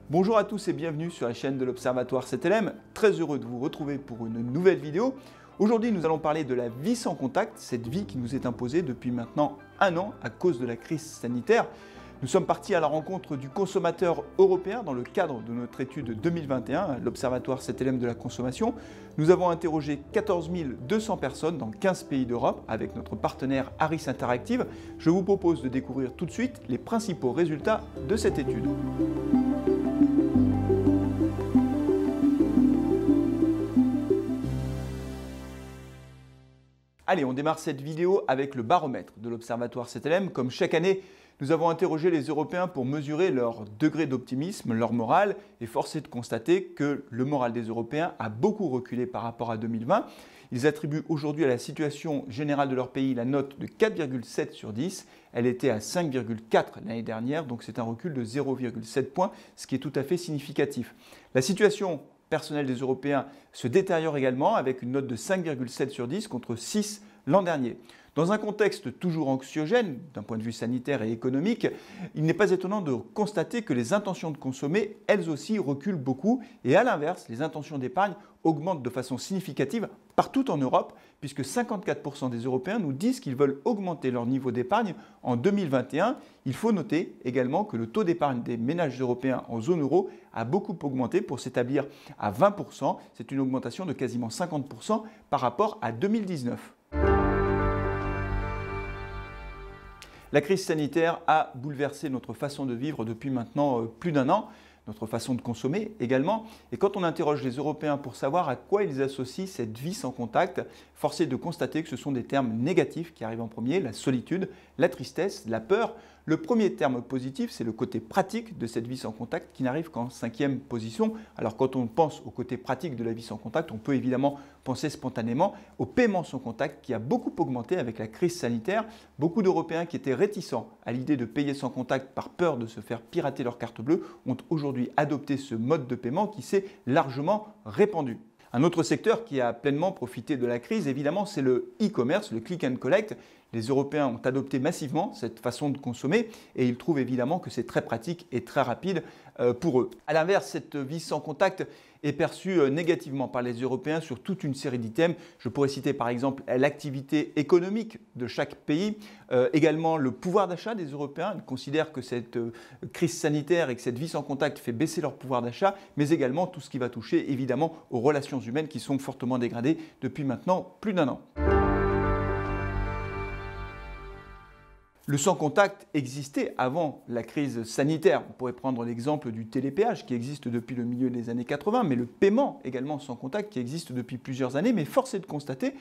Bonjour à tous et bienvenue sur la chaîne de l'Observatoire CTLM. Très heureux de vous retrouver pour une nouvelle vidéo. Aujourd'hui, nous allons parler de la vie sans contact, cette vie qui nous est imposée depuis maintenant un an à cause de la crise sanitaire. Nous sommes partis à la rencontre du consommateur européen dans le cadre de notre étude 2021 à l'Observatoire CTLM de la consommation. Nous avons interrogé 14 200 personnes dans 15 pays d'Europe avec notre partenaire Harris Interactive. Je vous propose de découvrir tout de suite les principaux résultats de cette étude. Allez, on démarre cette vidéo avec le baromètre de l'Observatoire CTLM. Comme chaque année, nous avons interrogé les Européens pour mesurer leur degré d'optimisme, leur morale, et force est de constater que le moral des Européens a beaucoup reculé par rapport à 2020. Ils attribuent aujourd'hui à la situation générale de leur pays la note de 4,7 sur 10. Elle était à 5,4 l'année dernière, donc c'est un recul de 0,7 points, ce qui est tout à fait significatif. La situation personnelle des Européens se détériore également avec une note de 5,7 sur 10 contre 6 l'an dernier. Dans un contexte toujours anxiogène d'un point de vue sanitaire et économique, il n'est pas étonnant de constater que les intentions de consommer, elles aussi, reculent beaucoup et à l'inverse, les intentions d'épargne augmentent de façon significative partout en Europe puisque 54% des Européens nous disent qu'ils veulent augmenter leur niveau d'épargne en 2021. Il faut noter également que le taux d'épargne des ménages européens en zone euro a beaucoup augmenté pour s'établir à 20%. C'est une augmentation de quasiment 50% par rapport à 2019. La crise sanitaire a bouleversé notre façon de vivre depuis maintenant plus d'un an, notre façon de consommer également. Et quand on interroge les Européens pour savoir à quoi ils associent cette vie sans contact, force est de constater que ce sont des termes négatifs qui arrivent en premier, la solitude, la tristesse, la peur. Le premier terme positif, c'est le côté pratique de cette vie sans contact qui n'arrive qu'en 5e position. Alors quand on pense au côté pratique de la vie sans contact, on peut évidemment penser spontanément au paiement sans contact qui a beaucoup augmenté avec la crise sanitaire. Beaucoup d'Européens qui étaient réticents à l'idée de payer sans contact par peur de se faire pirater leur carte bleue ont aujourd'hui adopté ce mode de paiement qui s'est largement répandu. Un autre secteur qui a pleinement profité de la crise, évidemment, c'est le e-commerce, le click and collect. Les Européens ont adopté massivement cette façon de consommer et ils trouvent évidemment que c'est très pratique et très rapide pour eux. A l'inverse, cette vie sans contact est perçue négativement par les Européens sur toute une série d'items. Je pourrais citer par exemple l'activité économique de chaque pays, également le pouvoir d'achat des Européens. Ils considèrent que cette crise sanitaire et que cette vie sans contact fait baisser leur pouvoir d'achat, mais également tout ce qui va toucher évidemment aux relations humaines qui sont fortement dégradées depuis maintenant plus d'un an. Le sans-contact existait avant la crise sanitaire. On pourrait prendre l'exemple du télépéage qui existe depuis le milieu des années 80, mais le paiement également sans contact qui existe depuis plusieurs années. Mais force est de constater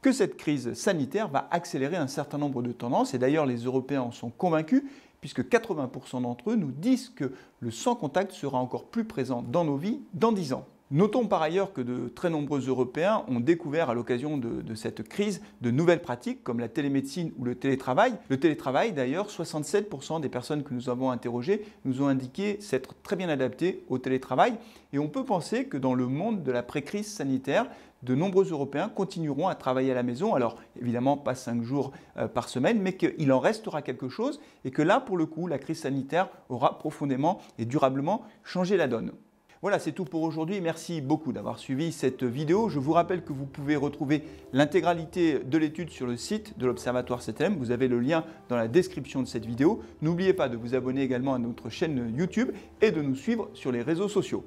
que cette crise sanitaire va accélérer un certain nombre de tendances. Et d'ailleurs, les Européens en sont convaincus puisque 80% d'entre eux nous disent que le sans-contact sera encore plus présent dans nos vies dans 10 ans. Notons par ailleurs que de très nombreux Européens ont découvert à l'occasion de cette crise de nouvelles pratiques comme la télémédecine ou le télétravail. Le télétravail d'ailleurs, 67% des personnes que nous avons interrogées nous ont indiqué s'être très bien adaptées au télétravail et on peut penser que dans le monde de l'après-crise sanitaire, de nombreux Européens continueront à travailler à la maison, alors évidemment pas 5 jours par semaine, mais qu'il en restera quelque chose et que là pour le coup la crise sanitaire aura profondément et durablement changé la donne. Voilà, c'est tout pour aujourd'hui. Merci beaucoup d'avoir suivi cette vidéo. Je vous rappelle que vous pouvez retrouver l'intégralité de l'étude sur le site de l'Observatoire CTLM. Vous avez le lien dans la description de cette vidéo. N'oubliez pas de vous abonner également à notre chaîne YouTube et de nous suivre sur les réseaux sociaux.